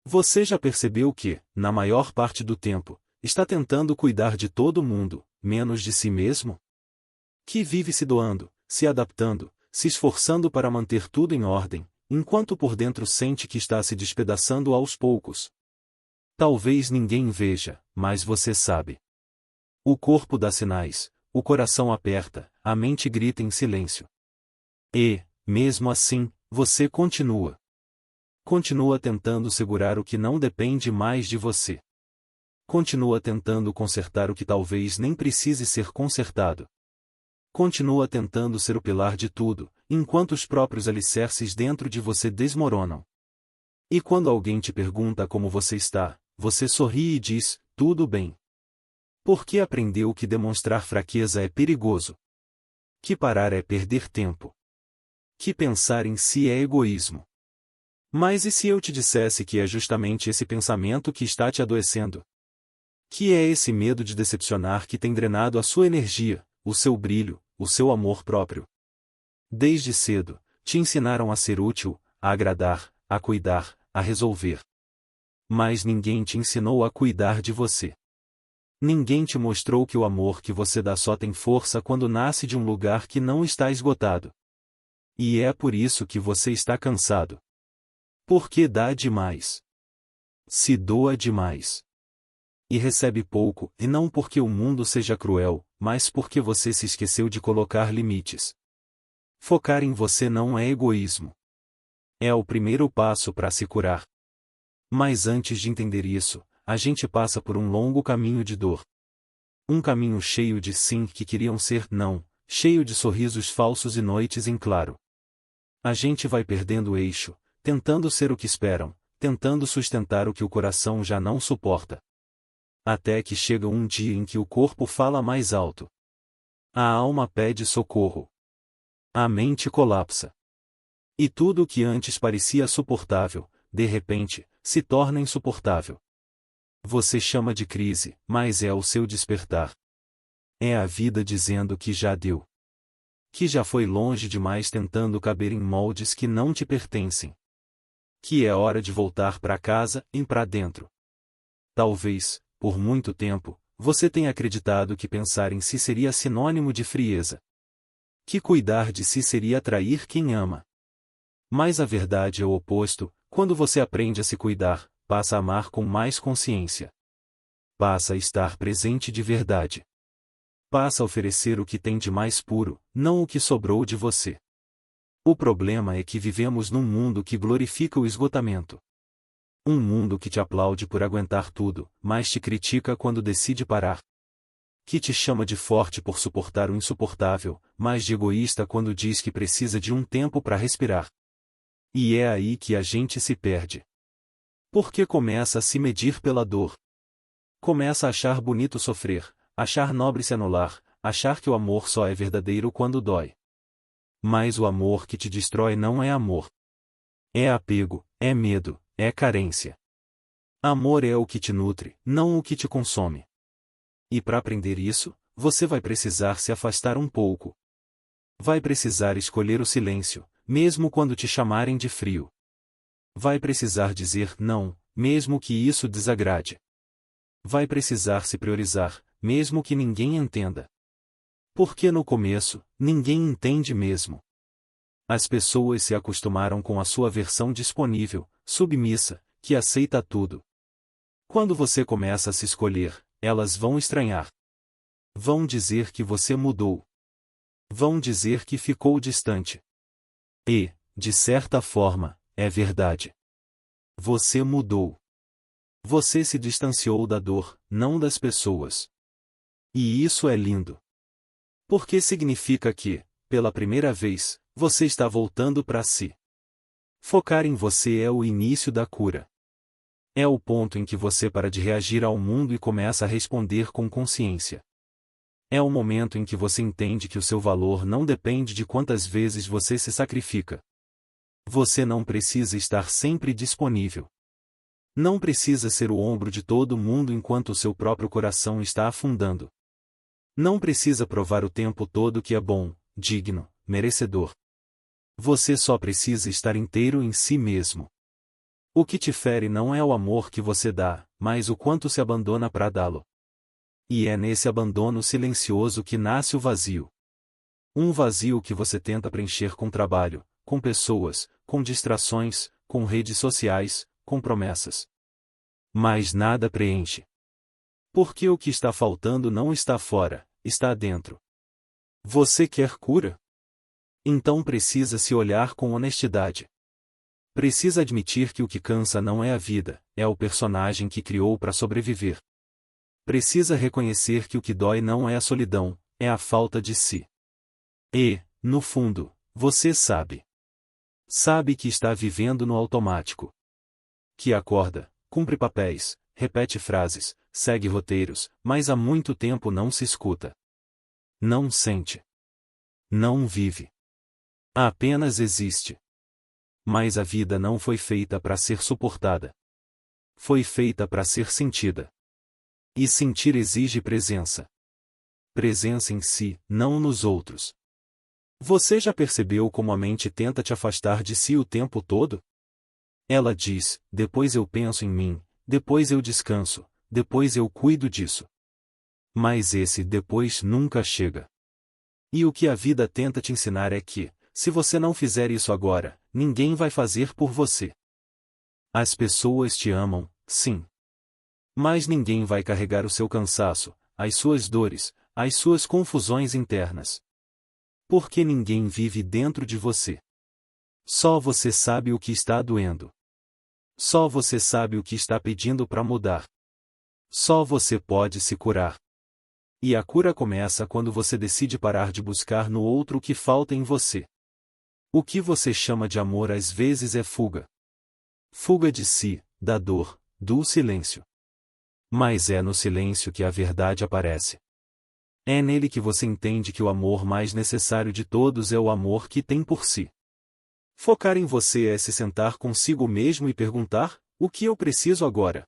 Você já percebeu que, na maior parte do tempo, está tentando cuidar de todo mundo, menos de si mesmo? Que vive se doando, se adaptando, se esforçando para manter tudo em ordem, enquanto por dentro sente que está se despedaçando aos poucos. Talvez ninguém veja, mas você sabe. O corpo dá sinais, o coração aperta, a mente grita em silêncio. E, mesmo assim, você continua. Continua tentando segurar o que não depende mais de você. Continua tentando consertar o que talvez nem precise ser consertado. Continua tentando ser o pilar de tudo, enquanto os próprios alicerces dentro de você desmoronam. E quando alguém te pergunta como você está, você sorri e diz, tudo bem. Porque aprendeu que demonstrar fraqueza é perigoso. Que parar é perder tempo. Que pensar em si é egoísmo. Mas e se eu te dissesse que é justamente esse pensamento que está te adoecendo? Que é esse medo de decepcionar que tem drenado a sua energia, o seu brilho, o seu amor próprio? Desde cedo, te ensinaram a ser útil, a agradar, a cuidar, a resolver. Mas ninguém te ensinou a cuidar de você. Ninguém te mostrou que o amor que você dá só tem força quando nasce de um lugar que não está esgotado. E é por isso que você está cansado. Porque dá demais. Se doa demais. E recebe pouco, e não porque o mundo seja cruel, mas porque você se esqueceu de colocar limites. Focar em você não é egoísmo. É o primeiro passo para se curar. Mas antes de entender isso, a gente passa por um longo caminho de dor. Um caminho cheio de sim que queriam ser não, cheio de sorrisos falsos e noites em claro. A gente vai perdendo o eixo, tentando ser o que esperam, tentando sustentar o que o coração já não suporta. Até que chega um dia em que o corpo fala mais alto. A alma pede socorro. A mente colapsa. E tudo o que antes parecia suportável, de repente, se torna insuportável. Você chama de crise, mas é o seu despertar. É a vida dizendo que já deu. Que já foi longe demais tentando caber em moldes que não te pertencem. Que é hora de voltar para casa e para dentro. Talvez, por muito tempo, você tenha acreditado que pensar em si seria sinônimo de frieza. Que cuidar de si seria atrair quem ama. Mas a verdade é o oposto, quando você aprende a se cuidar, passa a amar com mais consciência. Passa a estar presente de verdade. Passa a oferecer o que tem de mais puro, não o que sobrou de você. O problema é que vivemos num mundo que glorifica o esgotamento. Um mundo que te aplaude por aguentar tudo, mas te critica quando decide parar. Que te chama de forte por suportar o insuportável, mas de egoísta quando diz que precisa de um tempo para respirar. E é aí que a gente se perde. Porque começa a se medir pela dor. Começa a achar bonito sofrer, achar nobre se anular, achar que o amor só é verdadeiro quando dói. Mas o amor que te destrói não é amor. É apego, é medo, é carência. Amor é o que te nutre, não o que te consome. E para aprender isso, você vai precisar se afastar um pouco. Vai precisar escolher o silêncio, mesmo quando te chamarem de frio. Vai precisar dizer não, mesmo que isso desagrade. Vai precisar se priorizar, mesmo que ninguém entenda. Porque no começo, ninguém entende mesmo. As pessoas se acostumaram com a sua versão disponível, submissa, que aceita tudo. Quando você começa a se escolher, elas vão estranhar. Vão dizer que você mudou. Vão dizer que ficou distante. E, de certa forma, é verdade. Você mudou. Você se distanciou da dor, não das pessoas. E isso é lindo. Porque significa que, pela primeira vez, você está voltando para si. Focar em você é o início da cura. É o ponto em que você para de reagir ao mundo e começa a responder com consciência. É o momento em que você entende que o seu valor não depende de quantas vezes você se sacrifica. Você não precisa estar sempre disponível. Não precisa ser o ombro de todo mundo enquanto o seu próprio coração está afundando. Não precisa provar o tempo todo que é bom, digno, merecedor. Você só precisa estar inteiro em si mesmo. O que te fere não é o amor que você dá, mas o quanto se abandona para dá-lo. E é nesse abandono silencioso que nasce o vazio. Um vazio que você tenta preencher com trabalho, com pessoas, com distrações, com redes sociais, com promessas. Mas nada preenche. Porque o que está faltando não está fora, está dentro. Você quer cura? Então precisa se olhar com honestidade. Precisa admitir que o que cansa não é a vida, é o personagem que criou para sobreviver. Precisa reconhecer que o que dói não é a solidão, é a falta de si. E, no fundo, você sabe. Sabe que está vivendo no automático. Que acorda, cumpre papéis, repete frases, segue roteiros, mas há muito tempo não se escuta. Não sente. Não vive. Apenas existe. Mas a vida não foi feita para ser suportada. Foi feita para ser sentida. E sentir exige presença. Presença em si, não nos outros. Você já percebeu como a mente tenta te afastar de si o tempo todo? Ela diz, depois eu penso em mim, depois eu descanso, depois eu cuido disso. Mas esse depois nunca chega. E o que a vida tenta te ensinar é que, se você não fizer isso agora, ninguém vai fazer por você. As pessoas te amam, sim. Mas ninguém vai carregar o seu cansaço, as suas dores, as suas confusões internas. Porque ninguém vive dentro de você. Só você sabe o que está doendo. Só você sabe o que está pedindo para mudar. Só você pode se curar. E a cura começa quando você decide parar de buscar no outro o que falta em você. O que você chama de amor às vezes é fuga. Fuga de si, da dor, do silêncio. Mas é no silêncio que a verdade aparece. É nele que você entende que o amor mais necessário de todos é o amor que tem por si. Focar em você é se sentar consigo mesmo e perguntar: o que eu preciso agora?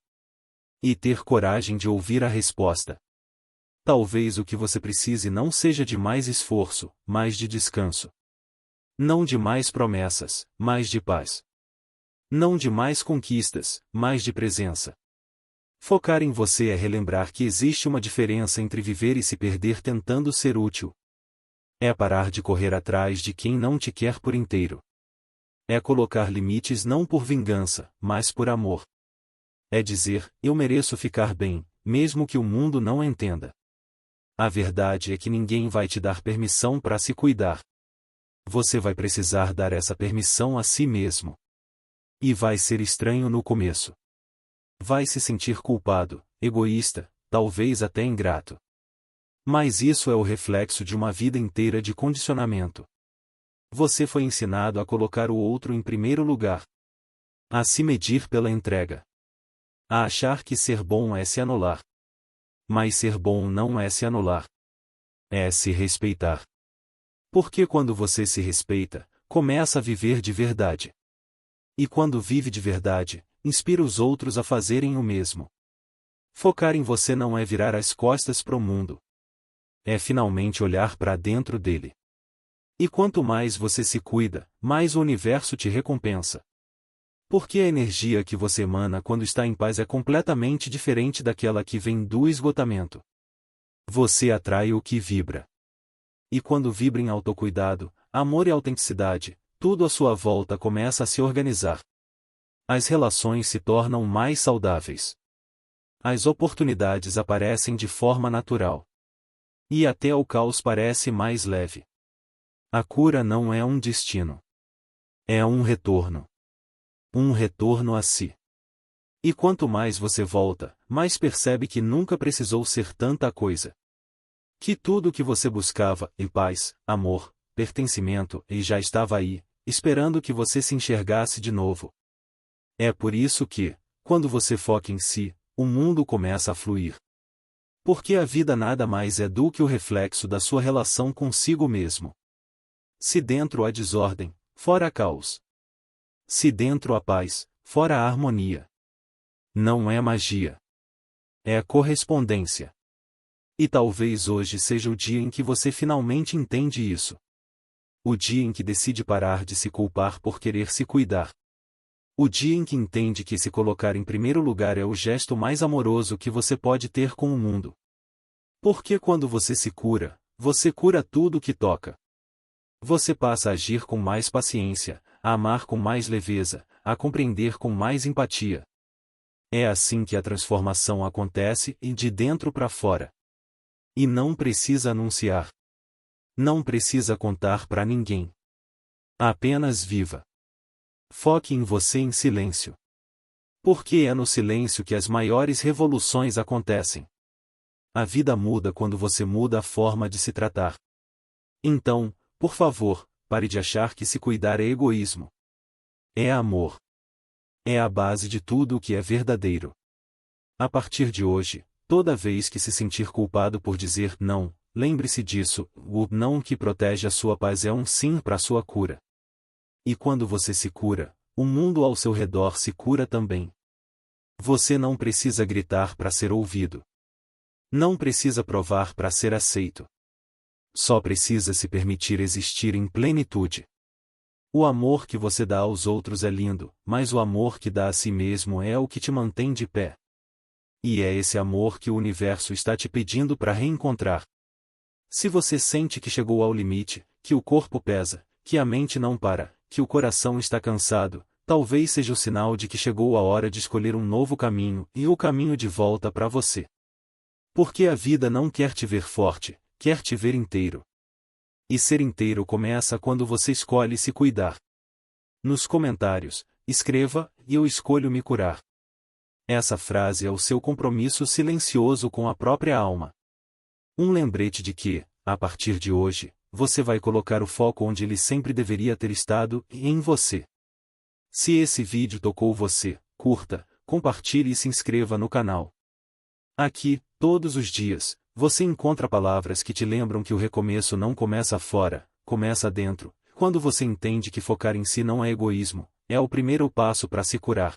E ter coragem de ouvir a resposta. Talvez o que você precise não seja de mais esforço, mas de descanso. Não de mais promessas, mas de paz. Não de mais conquistas, mas de presença. Focar em você é relembrar que existe uma diferença entre viver e se perder tentando ser útil. É parar de correr atrás de quem não te quer por inteiro. É colocar limites não por vingança, mas por amor. É dizer, eu mereço ficar bem, mesmo que o mundo não entenda. A verdade é que ninguém vai te dar permissão para se cuidar. Você vai precisar dar essa permissão a si mesmo. E vai ser estranho no começo. Vai se sentir culpado, egoísta, talvez até ingrato. Mas isso é o reflexo de uma vida inteira de condicionamento. Você foi ensinado a colocar o outro em primeiro lugar. A se medir pela entrega. A achar que ser bom é se anular. Mas ser bom não é se anular. É se respeitar. Porque quando você se respeita, começa a viver de verdade. E quando vive de verdade, inspira os outros a fazerem o mesmo. Focar em você não é virar as costas para o mundo. É finalmente olhar para dentro dele. E quanto mais você se cuida, mais o universo te recompensa. Porque a energia que você emana quando está em paz é completamente diferente daquela que vem do esgotamento. Você atrai o que vibra. E quando vibra em autocuidado, amor e autenticidade, tudo à sua volta começa a se organizar. As relações se tornam mais saudáveis. As oportunidades aparecem de forma natural. E até o caos parece mais leve. A cura não é um destino. É um retorno. Um retorno a si. E quanto mais você volta, mais percebe que nunca precisou ser tanta coisa. Que tudo o que você buscava, e paz, amor, pertencimento, e já estava aí, esperando que você se enxergasse de novo. É por isso que, quando você foca em si, o mundo começa a fluir. Porque a vida nada mais é do que o reflexo da sua relação consigo mesmo. Se dentro há desordem, fora há caos. Se dentro há paz, fora há harmonia. Não é magia. É correspondência. E talvez hoje seja o dia em que você finalmente entende isso. O dia em que decide parar de se culpar por querer se cuidar. O dia em que entende que se colocar em primeiro lugar é o gesto mais amoroso que você pode ter com o mundo. Porque quando você se cura, você cura tudo o que toca. Você passa a agir com mais paciência, a amar com mais leveza, a compreender com mais empatia. É assim que a transformação acontece e de dentro para fora. E não precisa anunciar. Não precisa contar para ninguém. Apenas viva. Foque em você em silêncio. Porque é no silêncio que as maiores revoluções acontecem. A vida muda quando você muda a forma de se tratar. Então, por favor, pare de achar que se cuidar é egoísmo. É amor. É a base de tudo o que é verdadeiro. A partir de hoje, toda vez que se sentir culpado por dizer não, lembre-se disso: o não que protege a sua paz é um sim para a sua cura. E quando você se cura, o mundo ao seu redor se cura também. Você não precisa gritar para ser ouvido. Não precisa provar para ser aceito. Só precisa se permitir existir em plenitude. O amor que você dá aos outros é lindo, mas o amor que dá a si mesmo é o que te mantém de pé. E é esse amor que o universo está te pedindo para reencontrar. Se você sente que chegou ao limite, que o corpo pesa, que a mente não para, que o coração está cansado, talvez seja o sinal de que chegou a hora de escolher um novo caminho e o caminho de volta para você. Porque a vida não quer te ver forte, quer te ver inteiro. E ser inteiro começa quando você escolhe se cuidar. Nos comentários, escreva: eu escolho me curar. Essa frase é o seu compromisso silencioso com a própria alma. Um lembrete de que, a partir de hoje, você vai colocar o foco onde ele sempre deveria ter estado, em você. Se esse vídeo tocou você, curta, compartilhe e se inscreva no canal. Aqui, todos os dias, você encontra palavras que te lembram que o recomeço não começa fora, começa dentro. Quando você entende que focar em si não é egoísmo, é o primeiro passo para se curar.